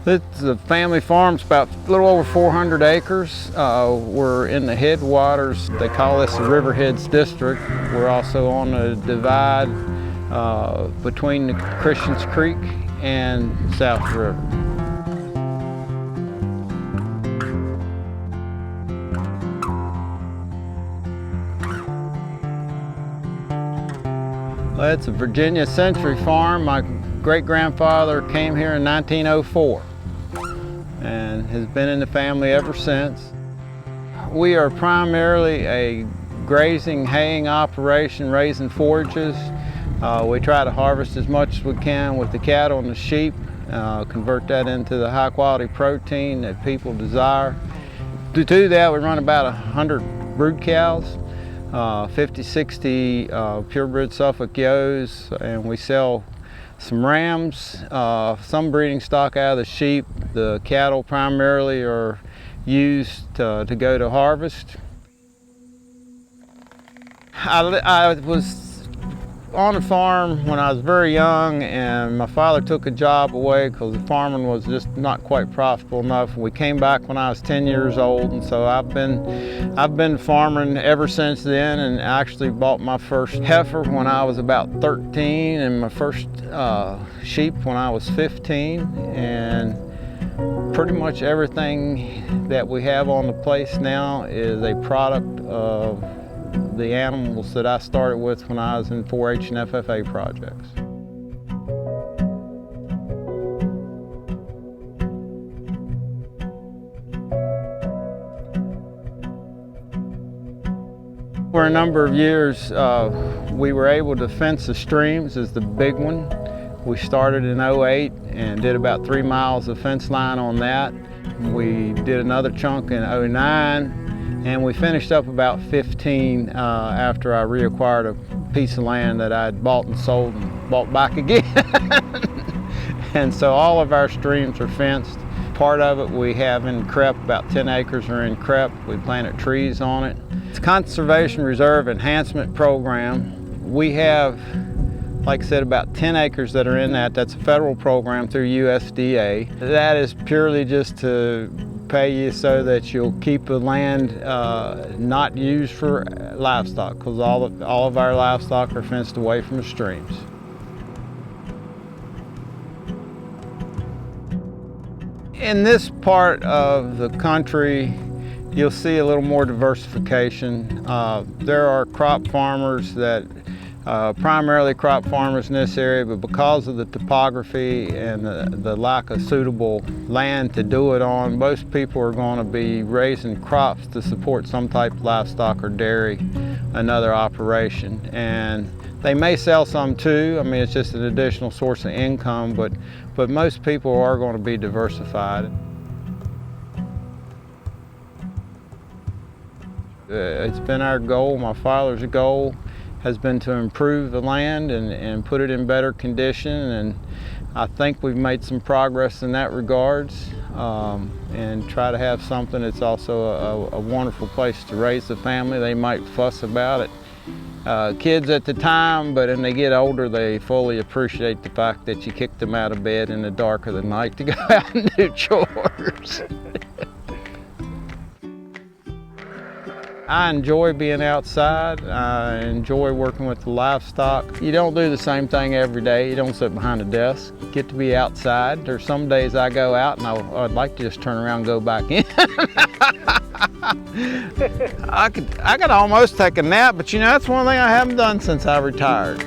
It's a family farm. It's about a little over 400 acres. We're in the headwaters. They call this the Riverheads District. We're also on a divide between the Christians Creek and South River. Well, it's a Virginia Century farm. My great-grandfather came here in 1904 and has been in the family ever since. We are primarily a grazing, haying operation, raising forages. We try to harvest as much as we can with the cattle and the sheep, convert that into the high-quality protein that people desire. To do that, we run about 100 brood cows, 50, 60 purebred Suffolk ewes, and we sell some rams, some breeding stock out of the sheep. The cattle primarily are used to go to harvest. I was on a farm when I was very young, and my father took a job away because the farming was just not quite profitable enough. We came back when I was 10 years old, and so I've been farming ever since then, and actually bought my first heifer when I was about 13 and my first sheep when I was 15, and pretty much everything that we have on the place now is a product of the animals that I started with when I was in 4-H and FFA projects. For a number of years, we were able to fence the streams is the big one. We started in 08 and did about 3 miles of fence line on that. We did another chunk in 09. And we finished up about 15 after I reacquired a piece of land that I had bought and sold and bought back again. And so all of our streams are fenced. Part of it we have in CREP, about 10 acres are in CREP. We planted trees on it. It's a Conservation Reserve Enhancement Program. We have, like I said, about 10 acres that are in that. That's a federal program through USDA. That is purely just to pay you so that you'll keep the land not used for livestock, because all of our livestock are fenced away from the streams. In this part of the country, you'll see a little more diversification. There are crop farmers that primarily crop farmers in this area, but because of the topography and the lack of suitable land to do it on, most people are going to be raising crops to support some type of livestock or dairy, another operation. And they may sell some too. I mean, it's just an additional source of income, but most people are going to be diversified. It's been our goal, my father's goal, has been to improve the land and put it in better condition, and I think we've made some progress in that regards, and try to have something that's also a wonderful place to raise the family. They might fuss about it, kids at the time, but when they get older they fully appreciate the fact that you kick them out of bed in the dark of the night to go out and do chores. I enjoy being outside. I enjoy working with the livestock. You don't do the same thing every day. You don't sit behind a desk. You get to be outside. There's some days I go out and I'd like to just turn around and go back in. I could almost take a nap, but you know, that's one thing I haven't done since I retired.